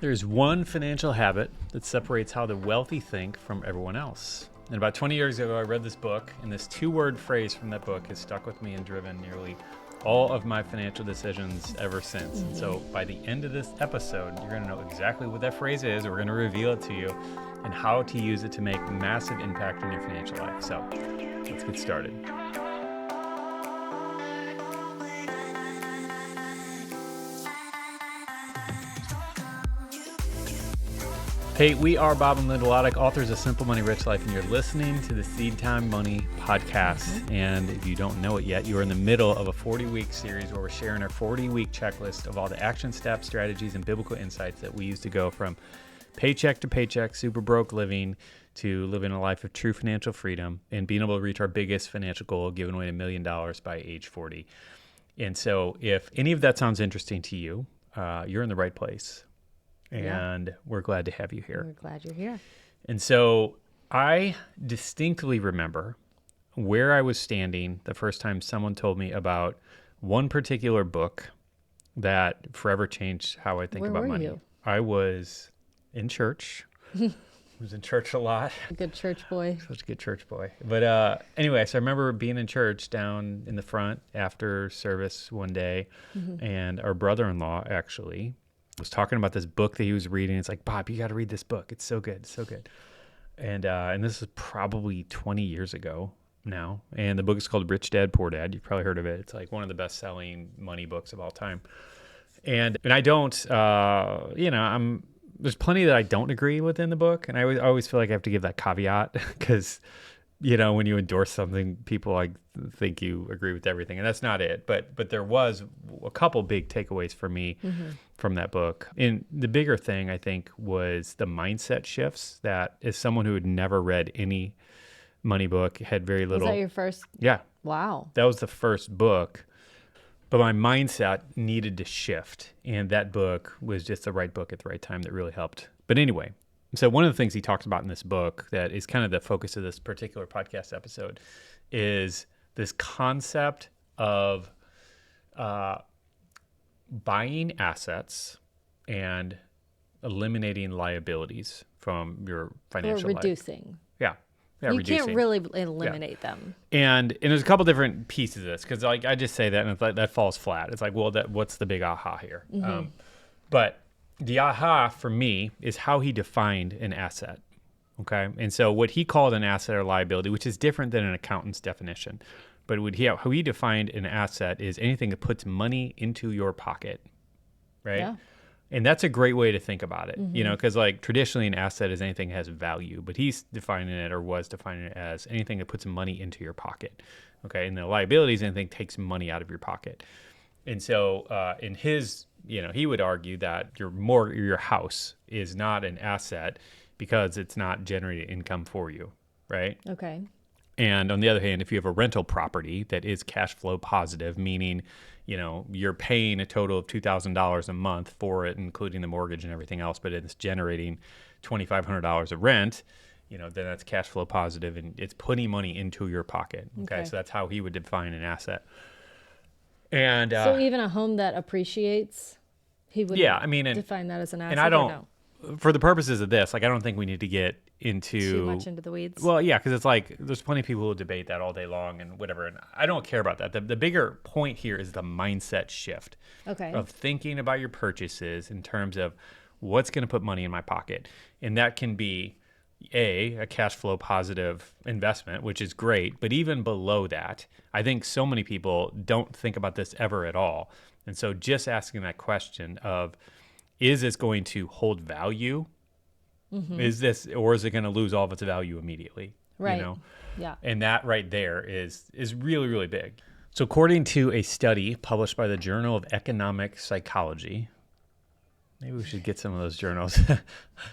There's one financial habit that separates how the wealthy think from everyone else. And about 20 years ago, I read this book, and this two-word phrase from that book has stuck with me and driven nearly all of my financial decisions ever since. And so by the end of this episode, you're going to know exactly what that phrase is. We're going to reveal it to you and how to use it to make massive impact in your financial life. So let's get started. Hey, we are Bob and Linda Lotich, authors of Simple Money, Rich Life, and you're listening to the SeedTime Money podcast. And if you don't know it yet, you're in the middle of a 40-week series where we're sharing our 40-week checklist of all the action steps, strategies, and biblical insights that we use to go from paycheck to paycheck, super broke living, to living a life of true financial freedom and being able to reach our biggest financial goal, giving away $1 million by age 40. And so if any of that sounds interesting to you, you're in the right place. And we're glad to have you here. We're glad you're here. And so I distinctly remember where I was standing the first time someone told me about one particular book that forever changed how I think about money. Where were you? I was in church. I was in church a lot. A good church boy. Such a good church boy. But anyway, so I remember being in church down in the front after service one day, and our brother-in-law actually was talking about this book that he was reading. It's like, Bob, you got to read this book. It's so good. It's so good. And this is probably 20 years ago now. And the book is called Rich Dad, Poor Dad. You've probably heard of it. It's like one of the best-selling money books of all time. And I don't, there's plenty that I don't agree with in the book. And I always feel like I have to give that caveat because, when you endorse something, people think you agree with everything, and that's not it. But there was a couple big takeaways for me from that book. And the bigger thing, I think, was the mindset shifts that as someone who had never read any money book, had very little. Was that your first? Yeah. Wow. That was the first book. But my mindset needed to shift, and that book was just the right book at the right time that really helped. But anyway, so one of the things he talks about in this book that is kind of the focus of this particular podcast episode is this concept of buying assets and eliminating liabilities from your financial life. Reducing. Yeah, you reducing. Can't really eliminate them. And there's a couple different pieces of this because I just say that and it's like, that falls flat. It's like, well, what's the big aha here? But the aha for me is how he defined an asset. Okay, and so what he called an asset or liability, which is different than an accountant's definition, but how he defined an asset is anything that puts money into your pocket, right? Yeah. And that's a great way to think about it, because traditionally an asset is anything that has value, but he's defining it or was defining it as anything that puts money into your pocket, okay? And the liability is anything that takes money out of your pocket. And so in his, he would argue that your house is not an asset because it's not generating income for you, right? Okay. And on the other hand, if you have a rental property that is cash flow positive, meaning you're paying a total of $2,000 a month for it, including the mortgage and everything else, but it's generating $2,500 of rent, then that's cash flow positive and it's putting money into your pocket. Okay. So that's how he would define an asset. And so even a home that appreciates, he would define that as an asset. And I don't, for the purposes of this, I don't think we need to get too much into the weeds. Well, yeah, because it's there's plenty of people who debate that all day long and whatever, and I don't care about that. The bigger point here is the mindset shift of thinking about your purchases in terms of what's going to put money in my pocket, and that can be a cash flow positive investment, which is great, but even below that, I think so many people don't think about this ever at all, and so just asking that question of, is this going to hold value? Is it going to lose all of its value immediately? Right. Yeah. And that right there is really, really big. So according to a study published by the Journal of Economic Psychology, maybe we should get some of those journals.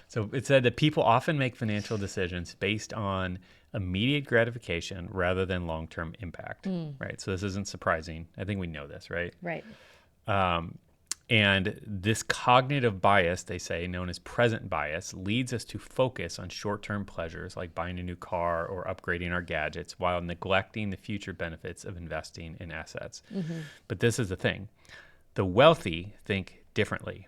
So it said that people often make financial decisions based on immediate gratification rather than long-term impact. Right. So this isn't surprising. I think we know this, right? Right. And this cognitive bias, they say, known as present bias, leads us to focus on short-term pleasures like buying a new car or upgrading our gadgets while neglecting the future benefits of investing in assets. But this is the thing. The wealthy think differently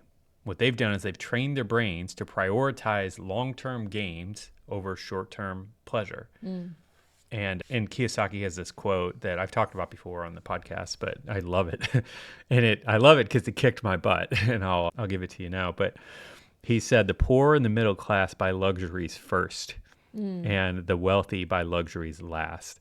what they've done is they've trained their brains to prioritize long-term gains over short-term pleasure. And Kiyosaki has this quote that I've talked about before on the podcast, but I love it. I love it because it kicked my butt, and I'll give it to you now. But he said, the poor and the middle class buy luxuries first, and the wealthy buy luxuries last.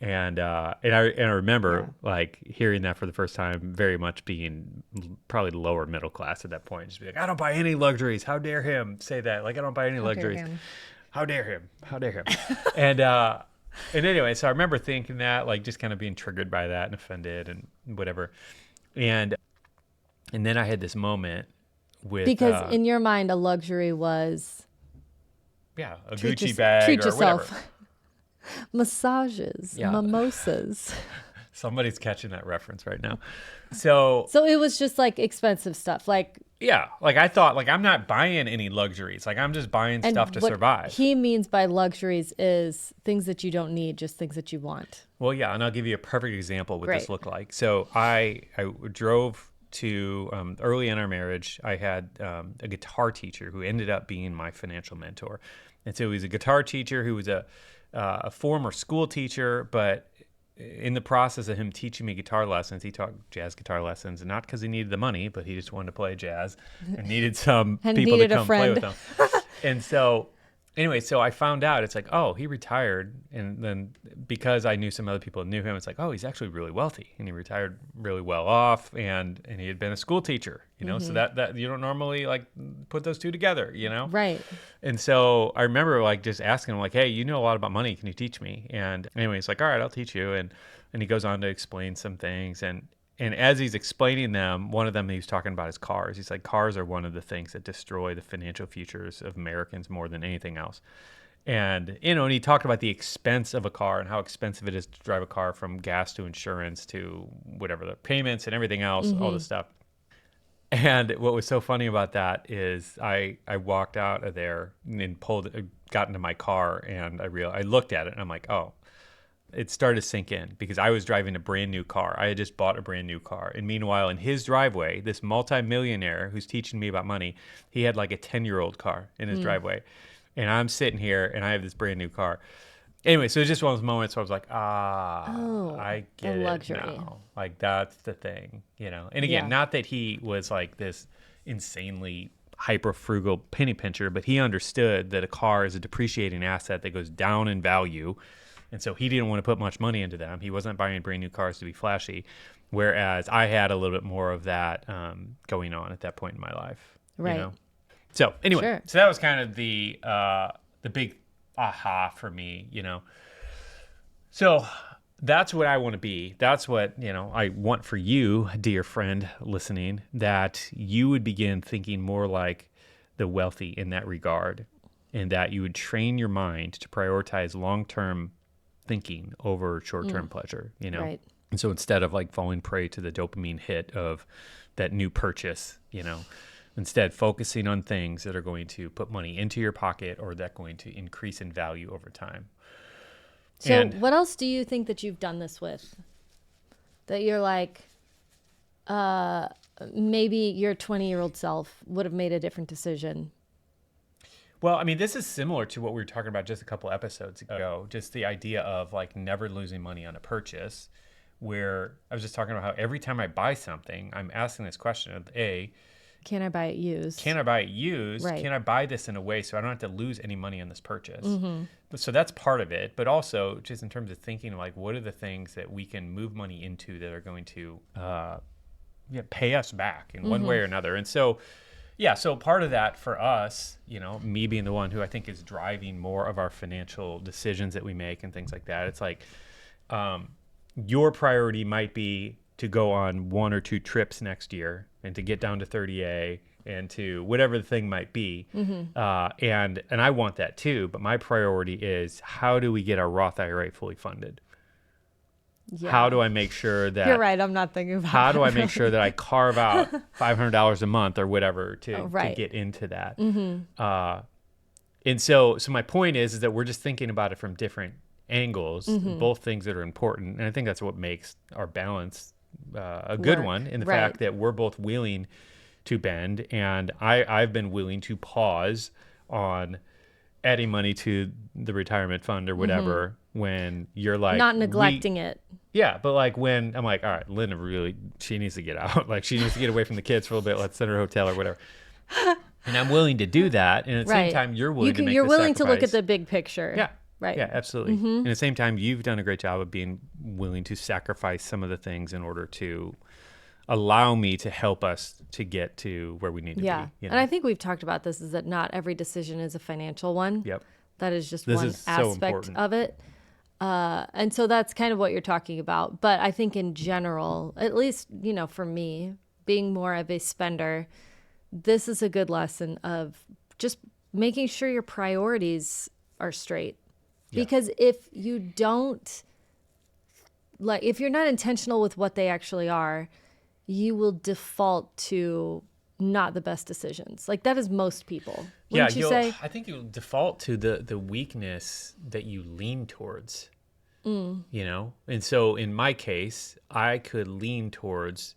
And I remember like hearing that for the first time, very much being probably the lower middle class at that point. Just be like, I don't buy any luxuries. How dare him say that? Like, I don't buy any luxuries. How dare him? How dare him? And anyway, so I remember thinking that, like, just kind of being triggered by that and offended and whatever. And then I had this moment with because in your mind, a luxury was a Gucci bag treat or yourself. Whatever. Massages, mimosas. Somebody's catching that reference right now. So it was just like expensive stuff. Like, like I thought, like, I'm not buying any luxuries. Like, I'm just buying stuff to survive. He means by luxuries is things that you don't need, just things that you want. Well, yeah. And I'll give you a perfect example of what this looked like. So I drove to, early in our marriage, I had a guitar teacher who ended up being my financial mentor. And so he was a guitar teacher who was a former school teacher, but in the process of him teaching me guitar lessons, he taught jazz guitar lessons, and not because he needed the money, but he just wanted to play jazz and needed some people to come play with him. And so anyway, so I found out, it's like, oh, he retired. And then because I knew some other people who knew him, it's like, oh, he's actually really wealthy, and he retired really well off, and he had been a school teacher, you know, so that you don't normally like put those two together, you know? Right. And so I remember like just asking him like, hey, you know a lot about money. Can you teach me? And anyway, he's like, all right, I'll teach you. And he goes on to explain some things. And as he's explaining them, one of them he was talking about is cars. He's like, cars are one of the things that destroy the financial futures of Americans more than anything else. And, you know, and he talked about the expense of a car and how expensive it is to drive a car, from gas to insurance to whatever, the payments and everything else, all this stuff. And what was so funny about that is I walked out of there and got into my car, and I looked at it and I'm like, oh, it started to sink in, because I was driving a brand new car. I had just bought a brand new car. And meanwhile, in his driveway, this multimillionaire who's teaching me about money, he had like a 10-year-old car in his driveway. And I'm sitting here and I have this brand new car. Anyway, so it was just one of those moments where I was like, I get it now. Like, that's the thing, you know? And again, not that he was like this insanely hyper-frugal penny pincher, but he understood that a car is a depreciating asset that goes down in value. And so he didn't want to put much money into them. He wasn't buying brand new cars to be flashy, whereas I had a little bit more of that going on at that point in my life. Right. You know? So anyway, so that was kind of the big aha for me, you know. So that's what I want to be. That's what, you know, I want for you, dear friend listening, that you would begin thinking more like the wealthy in that regard, and that you would train your mind to prioritize long-term thinking over short-term pleasure, you know. Right. And so instead of like falling prey to the dopamine hit of that new purchase, you know, instead focusing on things that are going to put money into your pocket or that going to increase in value over time. So what else do you think that you've done this with? That you're like, maybe your 20-year-old self would have made a different decision. Well, I mean, this is similar to what we were talking about just a couple episodes ago, just the idea of like never losing money on a purchase, where I was just talking about how every time I buy something, I'm asking this question of can I buy it used? Can I buy it used? Right. Can I buy this in a way so I don't have to lose any money on this purchase? So that's part of it. But also just in terms of thinking like, what are the things that we can move money into that are going to pay us back in one way or another? And so, so part of that for us, you know, me being the one who I think is driving more of our financial decisions that we make and things like that, it's like your priority might be to go on 1 or 2 trips next year and to get down to 30A and to whatever the thing might be. And I want that too, but my priority is, how do we get our Roth IRA fully funded? Yeah. How do I make sure that... You're right, I'm not thinking about How do I make sure that I carve out $500 a month or whatever to get into that? And so my point is that we're just thinking about it from different angles, both things that are important. And I think that's what makes our balance a good one, in the fact that we're both willing to bend. And I've been willing to pause on adding money to the retirement fund or whatever when you're like not neglecting it. Yeah, but like when I'm like, all right, Linda really, she needs to get out. Like she needs to get away from the kids for a little bit. Let's send her a hotel or whatever. And I'm willing to do that. And at the same time, you're willing to make the sacrifice. You're willing to look at the big picture. Yeah. Right. Yeah, absolutely. And at the same time, you've done a great job of being willing to sacrifice some of the things in order to allow me to help us to get to where we need to be. And I think we've talked about this, is that not every decision is a financial one. Yep. That is just one aspect of it. And so that's kind of what you're talking about. But I think in general, at least, for me, being more of a spender, this is a good lesson of just making sure your priorities are straight. Yeah. Because if you don't, if you're not intentional with what they actually are, you will default to not the best decisions. Like that is most people. Wouldn't you say? I think you'll default to the weakness that you lean towards, And so in my case, I could lean towards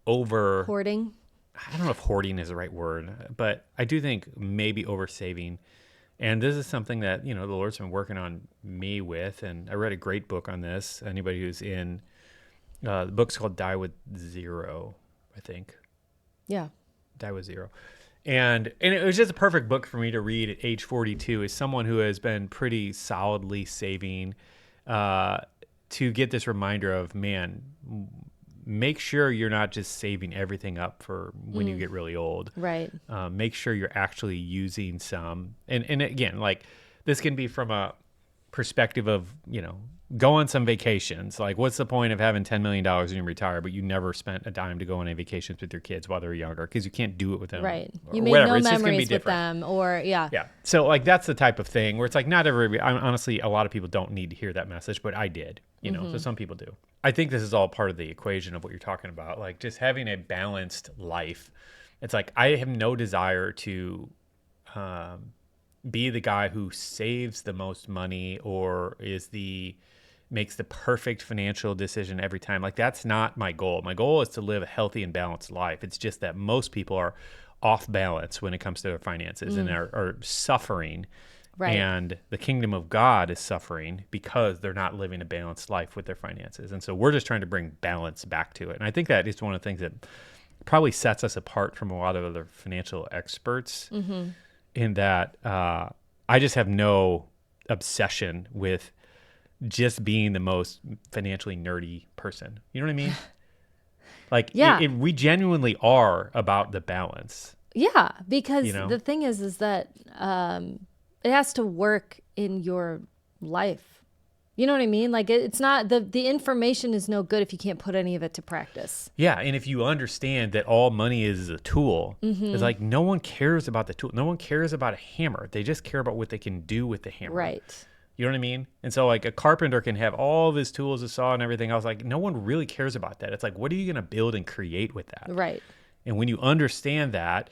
hoarding. I don't know if hoarding is the right word, but I do think maybe over saving. And this is something that, the Lord's been working on me with. And I read a great book on this. Anybody who's in, the book's called Die with Zero, I think. Yeah. Die with Zero. And it was just a perfect book for me to read at age 42 as someone who has been pretty solidly saving, to get this reminder of, man, make sure you're not just saving everything up for when you get really old. Right. Make sure you're actually using some. And again, like this can be from a perspective of, go on some vacations. Like what's the point of having $10 million when you retire, but you never spent a dime to go on any vacations with your kids while they're younger because you can't do it with them. Right. You made no memories with them or Yeah. So like that's the type of thing where it's like not everybody, honestly, a lot of people don't need to hear that message, but I did, so some people do. I think this is all part of the equation of what you're talking about. Like just having a balanced life. It's like, I have no desire to, be the guy who saves the most money or makes the perfect financial decision every time. Like that's not my goal. My goal is to live a healthy and balanced life. It's just that most people are off balance when it comes to their finances and are suffering. Right. And the kingdom of God is suffering because they're not living a balanced life with their finances. And so we're just trying to bring balance back to it. And I think that is one of the things that probably sets us apart from a lot of other financial experts in that I just have no obsession with just being the most financially nerdy person. You know what I mean? Like, we genuinely are about the balance. Yeah, because the thing is that it has to work in your life. You know what I mean? Like it's not, the information is no good if you can't put any of it to practice. Yeah, and if you understand that all money is a tool, it's like no one cares about the tool. No one cares about a hammer. They just care about what they can do with the hammer. Right. You know what I mean? And so like a carpenter can have all of his tools, a saw and everything else. Like no one really cares about that. It's like, what are you going to build and create with that? Right. And when you understand that,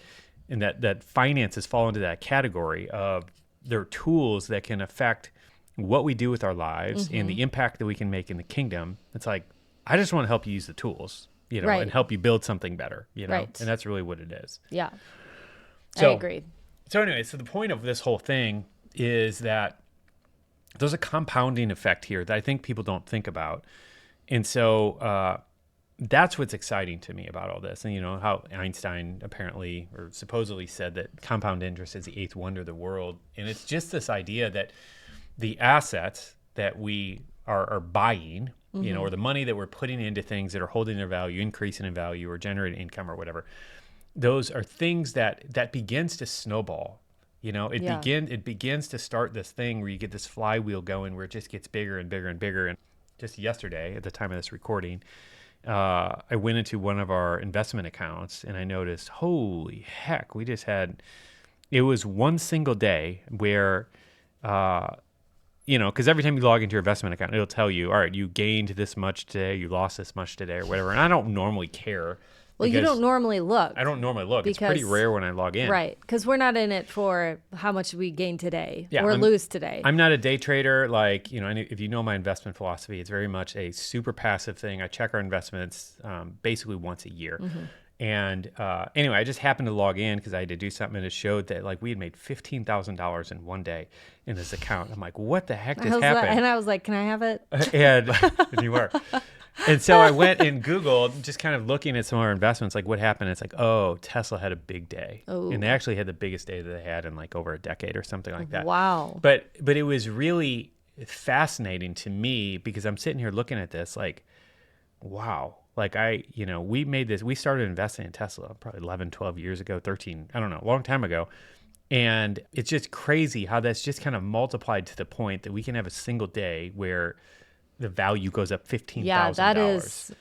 and that finances fall into that category of they're tools that can affect what we do with our lives and the impact that we can make in the kingdom, it's like, I just want to help you use the tools, and help you build something better, Right. And that's really what it is. Yeah. So, I agree. So anyway, so the point of this whole thing is that there's a compounding effect here that I think people don't think about. And so that's what's exciting to me about all this. And how Einstein apparently or supposedly said that compound interest is the eighth wonder of the world. And it's just this idea that the assets that we are buying, or the money that we're putting into things that are holding their value, increasing in value, or generating income or whatever, those are things that begins to snowball. It begins to start this thing where you get this flywheel going where it just gets bigger and bigger and bigger. And just yesterday, at the time of this recording, I went into one of our investment accounts and I noticed, holy heck, it was one single day where, because every time you log into your investment account, it'll tell you, all right, you gained this much today, you lost this much today or whatever. And I don't normally care. Well, you don't normally look. I don't normally look. It's pretty rare when I log in. Right, because we're not in it for how much we gain today or lose today. I'm not a day trader. Like, if you know my investment philosophy, it's very much a super passive thing. I check our investments basically once a year. And anyway, I just happened to log in because I had to do something, and it showed that like we had made $15,000 in one day in this account. I'm like, what the heck just happened? And I was like, can I have it? And you were. And so I went and Googled, just kind of looking at some of our investments, like what happened. It's like, oh, Tesla had a big day. Oh. And they actually had the biggest day that they had in like over a decade or something like that. Wow. But it was really fascinating to me because I'm sitting here looking at this like, wow. Like we started investing in Tesla probably 11, 12 years ago, 13, I don't know, a long time ago. And it's just crazy how that's just kind of multiplied to the point that we can have a single day where the value goes up $15,000. Yeah, that is.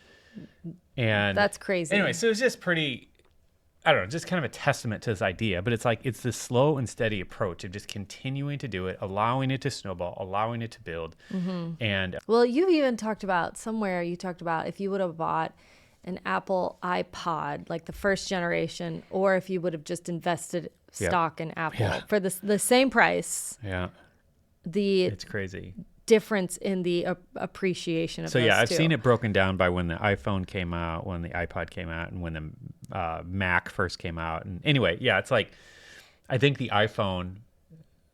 And that's crazy. Anyway, so it's just pretty, I don't know, just kind of a testament to this idea. But it's like, it's this slow and steady approach of just continuing to do it, allowing it to snowball, allowing it to build. Mm-hmm. And well, you even talked about if you would have bought an Apple iPod, like the first generation, or if you would have just invested stock in Apple for the same price. Yeah. It's crazy. Difference in the appreciation of those I've two. seen it broken down by when the iPhone came out, when the iPod came out, and when the Mac first came out. And anyway, it's like, I think the iPhone,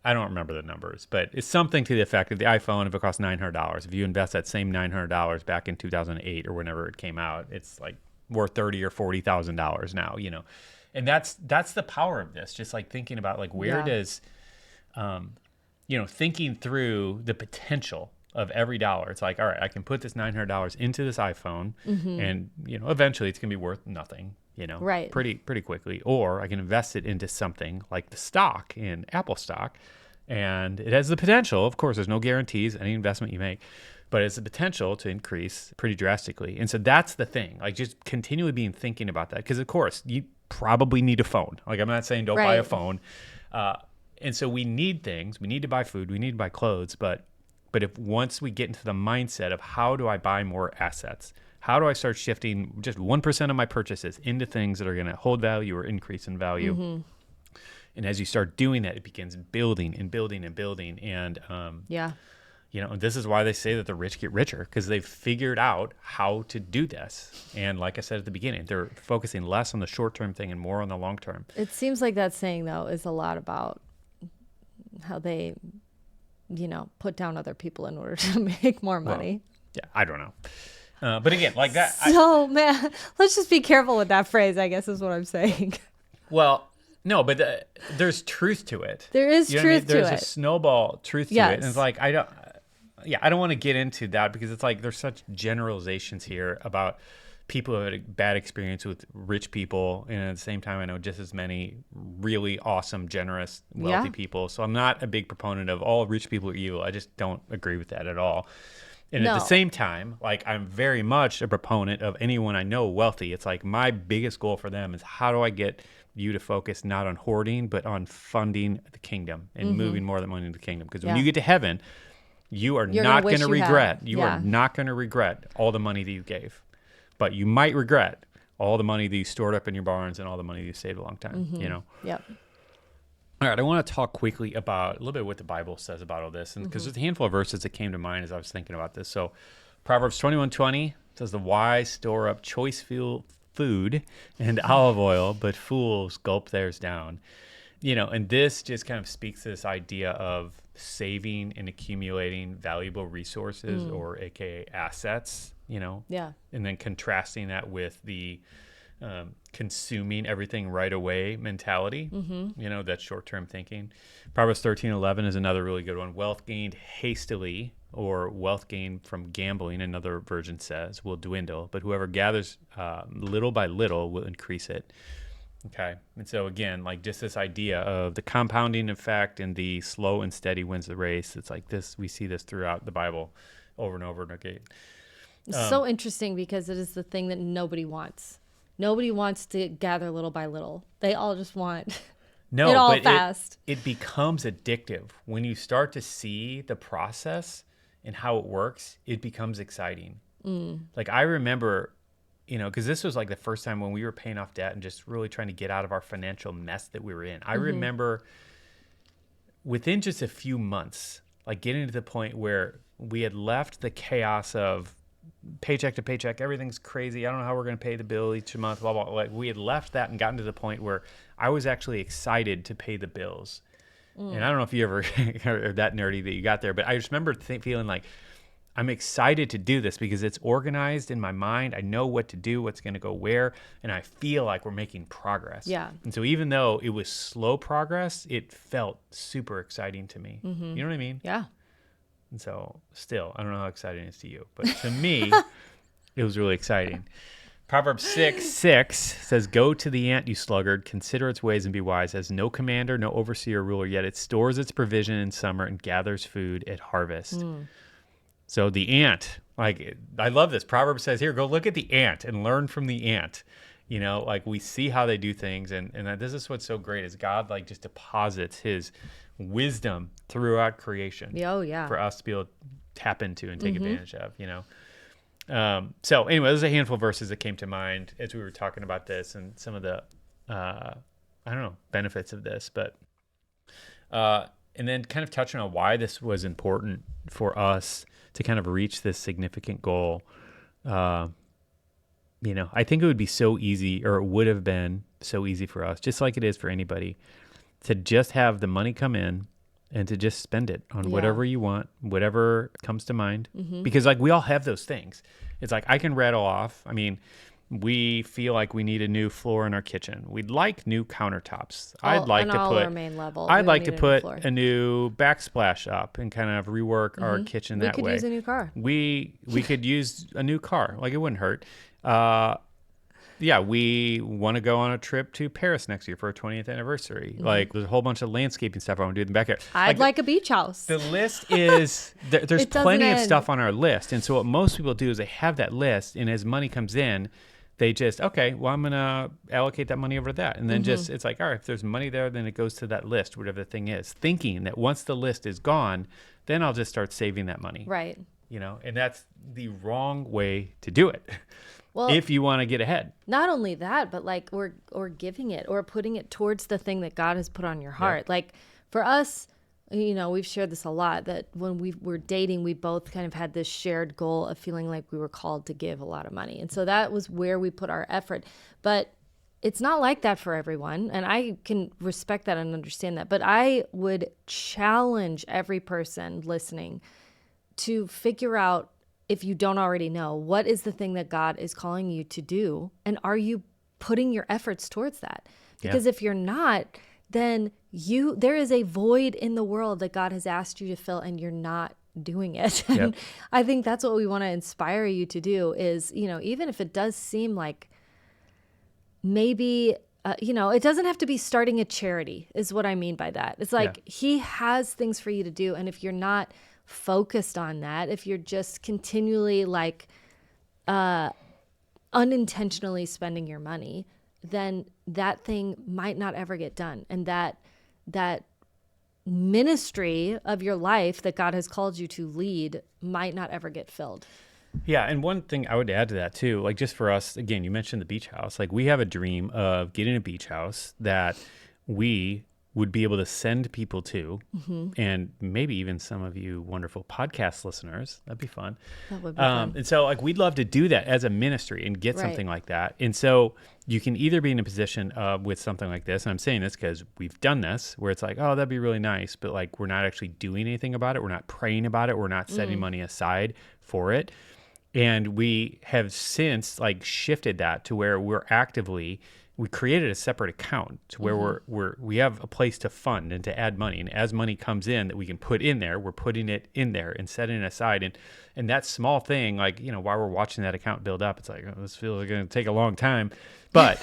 I don't remember the numbers, but it's something to the effect of the iPhone, if it costs $900, if you invest that same $900 back in 2008 or whenever it came out, it's like worth $30,000 or $40,000 now, and that's the power of this. Just like thinking about like, where does, thinking through the potential of every dollar. It's like, all right, I can put this $900 into this iPhone, and eventually it's gonna be worth nothing, right, pretty quickly. Or I can invest it into something like the stock in Apple stock, and it has the potential. Of course, there's no guarantees any investment you make, but it's the potential to increase pretty drastically. And so that's the thing. Like, just continually thinking about that, because of course you probably need a phone. Like, I'm not saying don't buy a phone. And so we need things. We need to buy food. We need to buy clothes. But if once we get into the mindset of how do I buy more assets, how do I start shifting just 1% of my purchases into things that are going to hold value or increase in value? Mm-hmm. And as you start doing that, it begins building and building and building. And and this is why they say that the rich get richer, because they've figured out how to do this. And like I said at the beginning, they're focusing less on the short-term thing and more on the long-term. It seems like that saying, though, is a lot about how they, put down other people in order to make more money. Well, I don't know. But again, like that. So, man, let's just be careful with that phrase, I guess is what I'm saying. Well, no, but there's truth to it. There is truth to it. There's a snowball truth to it. And it's like, I don't want to get into that, because it's like there's such generalizations here about people who had a bad experience with rich people, and at the same time I know just as many really awesome, generous, wealthy people. So I'm not a big proponent of all rich people are evil. I just don't agree with that at all. And at the same time, like, I'm very much a proponent of anyone I know wealthy. It's like my biggest goal for them is, how do I get you to focus not on hoarding but on funding the kingdom and moving more of the money into the kingdom? Because when you get to heaven, you're not going to regret. You are not going to regret all the money that you gave. But you might regret all the money that you stored up in your barns and all the money that you saved a long time, Yep. All right, I want to talk quickly about a little bit what the Bible says about all this, and because there's a handful of verses that came to mind as I was thinking about this. So Proverbs 21:20 says, "The wise store up choice food and olive oil, but fools gulp theirs down." And this just kind of speaks to this idea of saving and accumulating valuable resources, or AKA assets, and then contrasting that with the consuming everything right away mentality, that short-term thinking. Proverbs 13:11 is another really good one. Wealth gained hastily, or wealth gained from gambling, another version says, will dwindle, but whoever gathers little by little will increase it. Okay. And so again, like, just this idea of the compounding effect and the slow and steady wins the race. It's like this, we see this throughout the Bible over and over again. It's so interesting, because it is the thing that nobody wants. Nobody wants to gather little by little. They all just want it all fast. It becomes addictive. When you start to see the process and how it works, it becomes exciting. Like, I remember, because this was like the first time when we were paying off debt and just really trying to get out of our financial mess that we were in. I remember within just a few months, like, getting to the point where we had left the chaos of paycheck to paycheck. Everything's crazy. I don't know how we're going to pay the bill each month, blah, blah, blah. Like we had left that and gotten to the point where I was actually excited to pay the bills. And I don't know if you ever are that nerdy that you got there, but I just remember feeling like I'm excited to do this because it's organized in my mind. I know what to do, what's going to go where, and I feel like we're making progress. Yeah. And so even though it was slow progress, it felt super exciting to me. You know what I mean? Yeah. And so still, I don't know how exciting it is to you, but to me, it was really exciting. Proverbs 6:6 says, "Go to the ant, you sluggard, consider its ways and be wise. Has no commander, no overseer or ruler, yet it stores its provision in summer and gathers food at harvest." So the ant, like, I love this. Proverbs says here, go look at the ant and learn from the ant. You know, like we see how they do things. And this is what's so great is God like just deposits his wisdom throughout creation. Oh, yeah. For us to be able to tap into and take advantage of, you know. So anyway, there's a handful of verses that came to mind as we were talking about this and some of the, benefits of this, but, and then kind of touching on why this was important for us to kind of reach this significant goal. I think it would be so easy, or it would have been so easy for us, just like it is for anybody, to just have the money come in and to just spend it on whatever you want, whatever comes to mind. Because like we all have those things. It's like I can rattle off. I mean, we feel like we need a new floor in our kitchen. We'd like new countertops. I'd like to put a new backsplash up and kind of rework our kitchen that way. We could use a new car. We could use a new car. Like it wouldn't hurt. We want to go on a trip to Paris next year for our 20th anniversary. Like there's a whole bunch of landscaping stuff I want to do in the backyard. I'd like a beach house. The list is, there's plenty of stuff on our list. And so what most people do is they have that list, and as money comes in, they just, okay, well, I'm going to allocate that money over to that. And then it's like, all right, if there's money there, then it goes to that list, whatever the thing is. Thinking that once the list is gone, then I'll just start saving that money. Right. You know, and that's the wrong way to do it. Well, if you want to get ahead. Not only that, but like or giving it or putting it towards the thing that God has put on your heart. Yep. Like for us, we've shared this a lot, that when we were dating, we both kind of had this shared goal of feeling like we were called to give a lot of money. And so that was where we put our effort. But it's not like that for everyone. And I can respect that and understand that. But I would challenge every person listening to figure out, if you don't already know, what is the thing that God is calling you to do? And are you putting your efforts towards that? Because if you're not, then there is a void in the world that God has asked you to fill, and you're not doing it. And I think that's what we want to inspire you to do is, even if it does seem like maybe, it doesn't have to be starting a charity is what I mean by that. It's like he has things for you to do. And if you're not focused on that, if you're just continually like unintentionally spending your money, then that thing might not ever get done. And that ministry of your life that God has called you to lead might not ever get filled. Yeah. And one thing I would add to that too, like just for us, again, you mentioned the beach house. Like we have a dream of getting a beach house that we would be able to send people to, and maybe even some of you wonderful podcast listeners. That'd be fun. That would be fun. And so like we'd love to do that as a ministry and get something like that. And so you can either be in a position with something like this, and I'm saying this because we've done this, where it's like, oh, that'd be really nice, but like we're not actually doing anything about it. We're not praying about it. We're not setting money aside for it. And we have since like shifted that to where we created a separate account to where we have a place to fund and to add money. And as money comes in that we can put in there, we're putting it in there and setting it aside. And that small thing, like, while we're watching that account build up, it's like, oh, this feels like going to take a long time. But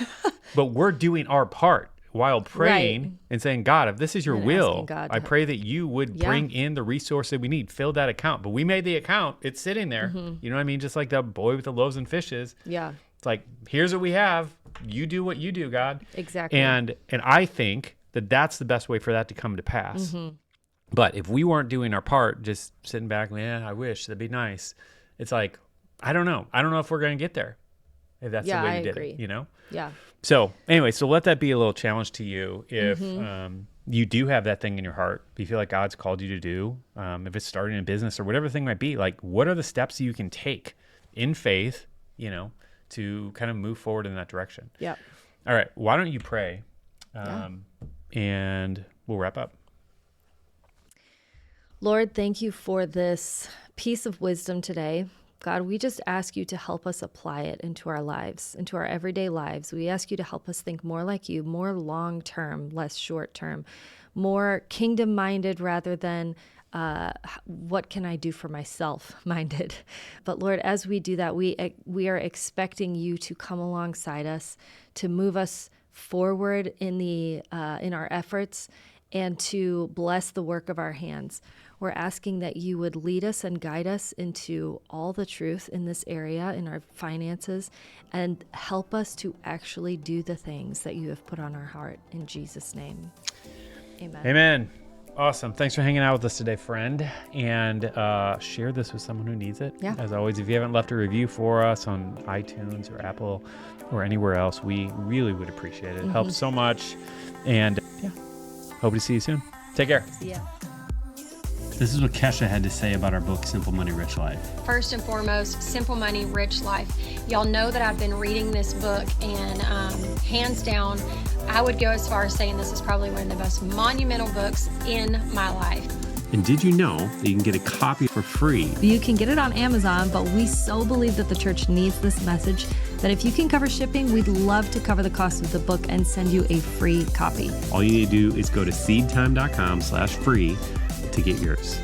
we're doing our part while praying and saying, God, if this is your will, I pray that you would bring in the resource that we need, fill that account. But we made the account, it's sitting there. You know what I mean? Just like the boy with the loaves and fishes. Yeah. It's like, here's what we have. You do what you do, God. Exactly. And I think that that's the best way for that to come to pass. But if we weren't doing our part, just sitting back, man, I wish that'd be nice. It's like, I don't know. I don't know if we're going to get there. If that's the way you did it, Yeah. So anyway, so let that be a little challenge to you. If you do have that thing in your heart, if you feel like God's called you to do, if it's starting a business or whatever the thing might be, like what are the steps you can take in faith, to kind of move forward in that direction. Yeah. All right. Why don't you pray? And we'll wrap up. Lord, thank you for this piece of wisdom today. God, we just ask you to help us apply it into our lives, into our everyday lives. We ask you to help us think more like you, more long-term, less short-term, more kingdom-minded rather than what can I do for myself minded. But Lord, as we do that, we are expecting you to come alongside us, to move us forward in our efforts, and to bless the work of our hands. We're asking that you would lead us and guide us into all the truth in this area, in our finances, and help us to actually do the things that you have put on our heart. In Jesus' name, amen. Amen. Awesome. Thanks for hanging out with us today, friend. And share this with someone who needs it. Yeah. As always, if you haven't left a review for us on iTunes or Apple or anywhere else, we really would appreciate it. It helps so much. And hope to see you soon. Take care. See ya. This is what Kesha had to say about our book, Simple Money, Rich Life. First and foremost, Simple Money, Rich Life. Y'all know that I've been reading this book, and hands down, I would go as far as saying this is probably one of the most monumental books in my life. And did you know that you can get a copy for free? You can get it on Amazon, but we so believe that the church needs this message that if you can cover shipping, we'd love to cover the cost of the book and send you a free copy. All you need to do is go to seedtime.com/free to get yours.